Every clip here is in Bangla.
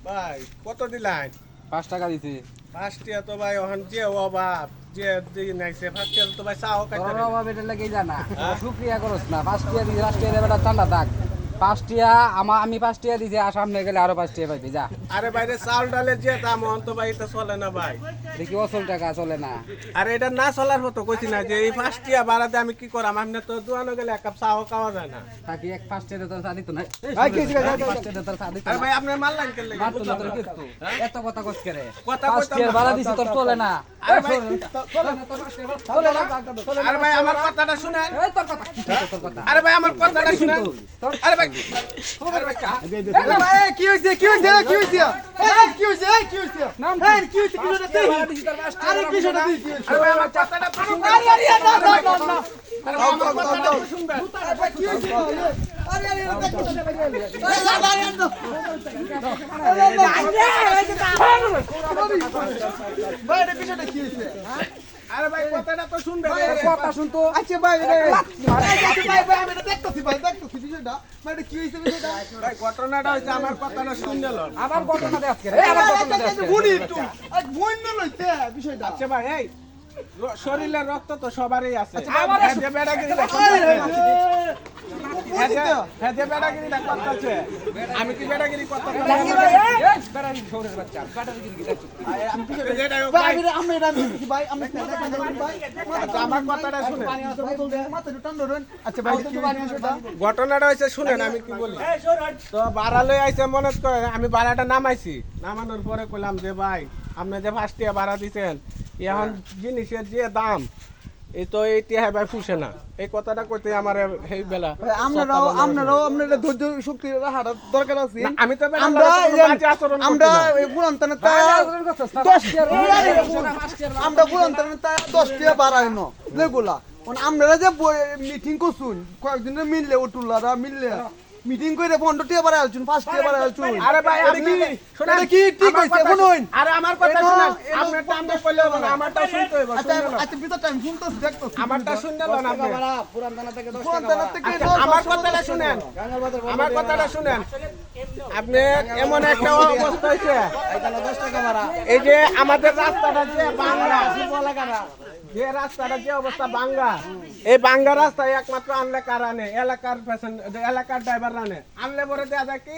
ভাই কত দিলেন? 5 টাকা দিছি। 5 টাকা তো ভাই ওখান যে অভাব যে দিন নাইছে 5 টাকা তো ভাই চাও খাইতে তোর অভাব এটা লাগেই জানা। শুকরিয়া করস না। 5 টাকা দিছি, 5 টাকা বেটা ঠান্ডা থাক। 5 টাকা আমি 5 টাকা দিছি, আর সামনে গেলে আরো 5 টাকা পাইবি যা। আরে ভাই রে চাউল ডালের যে দাম অন তো ভাই এটা চলে না ভাই। দেখি অসল টাকা চলে না। আরে এটা না চলার মতো কইছি না যে এই 5 টাকা বাড়াতে আমি কি করাম? আমনে তো দোকানে গেলে এক কাপ চাও খাওয়া যায় না। তাকি এক 5 টাকা তোর সাদি তো নাই। ভাই, কি হইছে? 5 টাকা তোর সাদি তো আরে নাই। ভাই আপনি মারলেন কেন লাগি? মারতো না তোর কিছু। এত কথা কস করে। কথা 5 কইতাম টাকা না। বাড়া দিছি তোর চলে না। আরে ভাই চলে না তোর 5 টাকা চলে না। আরে ভাই আমার কথাটা শুনেন। এই তোর কথা কি তোর কথা? আরে ভাই আমার কথাটা শুনেন। আরে ভাই আরে ভাই ভাই, কি হইছে? কি হইছে? কি হইছে? এই কি হইছে? এই কি হইছে? এই কি হইছে? কি হইছে? আরে কি হইছে? আরে ভাই আমার কথাটা তো শুনবেন। আরে আরে না না না না। আরে ভাই আমার কথাটা তো শুনবেন। আরে কি হইছে? আরে আরে দেখো। ভাই এটা বিষয়টা কি হইছে? আরে ভাই কথাটা তো শুনবেন। কথা শুনতো। আচ্ছা ভাই ভাই ভাই আমি এটা দেখতেছি ভাই দেখতেছি বিষয়টা ভাই এটা কি হইছে বিষয়টা ভাই ঘটনাটা হইছে আমার কথাটা শুনলেন। আবার ঘটনা দেখ করে। আবার ঘটনা দেখ করে। বুড়ি একটু এক বইন লইতে বিষয়টা আচ্ছা ভাই এই শরীরের রক্ত তো সবারই আছে। আমার হ্যাঁ যে বেড়াগিরি হ্যাঁ যে বেড়াগিরি করতেছে আমি কি বেড়াগিরি করতে পারি? বেড়ারি শহরের বাচ্চা বেড়ারি কি দেখছো? ভাই আমি এটা দেখতেছি ভাই আমি ভাই আচ্ছা, আমার কথাটা শুনেন। মাথা একটু টান ধরুন আচ্ছা ভাই কি বিষয়টা ঘটনাটা হয়েছে শুনেন আমি কি বলি। তো ভাড়া লই আইছে মনে করে আমি ভাড়াটা নামাইছি, নামানোর পরে কইলাম যে ভাই আপনি যে 5 টাকা ভাড়া দিছেন এখন জিনিসের যে দাম এই তো এই টিয়া ভাই ফুসে না। এই কথাটা কইতে আমার এই বেলা ভাই আমরাও আপনাদের ধৈর্য শক্তি রাখার দরকার আছে না, আমি তো বেলা আমরা বাজে আচরণ আমরা করছি না। এই পুরান্তনে তা 10 আমরা পুরান্তনে তা 10 টাকা বাড়াই না রেগুলা আমরা যে মিটিং করছুন কয়েকদিনের মিললে ওটুলারা মিললে মিটিং করে 15 টাকা বাড়াই আলছুন 5 টাকা বাড়াই আলছুন আরে ভাই আপনি শুনেন এটা কি ঠিক আমার হইছে কথা- শুনুন আরে আমার কথা এনো- শুনেন এনো- আপনি টাইম কইলে হবে না আমারটা শুনতে হইব আচ্ছা শুনুন আচ্ছা ভিতর টাইম শুনতেছি দেখতেছি আমারটা শুনলেন না আপনি পুরান দানা থেকে 10 টাকা পুরান্তনে থেকে আচ্ছা, আমার কথাটা শুনেন আমার কথাটা শুনেন আপনি এমন একটা অবস্থা হইছে 10 টাকা ভাড়া। এই যে আমাদের রাস্তাটা যে বাংলা যে রাস্তাটা যে অবস্থা বাঙ্গা এই বাঙ্গা রাস্তায় একমাত্র আনলে কার আনে এলাকার এলাকার ড্রাইভার আনে আনলে পরে দেয়া যায় কি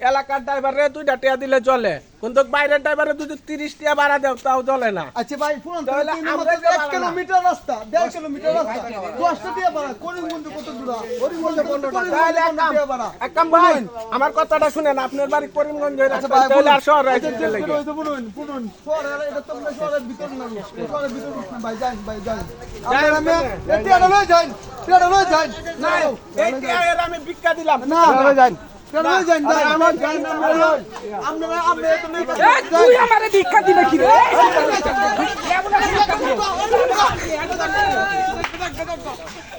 এলাকার ড্রাইভারে 2টা টাকা দিলে চলে কিন্তু বাইরের ড্রাইভারে যদি 30 টাকা ভাড়া দেও তাও চলে না। আচ্ছা ভাই পুরান্তনে তাহলে আমরা যে 1 বাড়ালাম। কিলোমিটার রাস্তা 1.5 কিলোমিটার রাস্তা 10 টাকা বাড়া করিমগঞ্জ কত দূর করিমগঞ্জ তাহলে টাকা বাড়া এক কাম ভাই আমার কথাটা শুনেন আপনার বাড়ি করিমগঞ্জ হয়ে আচ্ছা রাখবেন, ভাই তাহলে আর শহর এটা রাইতে লেগে পুনুন শহরের এটা তো আমরা শহরের ভিতর না শহরের ভিতর না ভাই যাই যাই আমরা আপনি। এটা লই যাই এটা লই যাই না এই টিয়ার আমি ভিক্ষা দিলাম না লই যাই এটা লই যাই আমার যাই আমরা আমরা তো নেই তুই আমারে ভিক্ষা দিবে কি রে?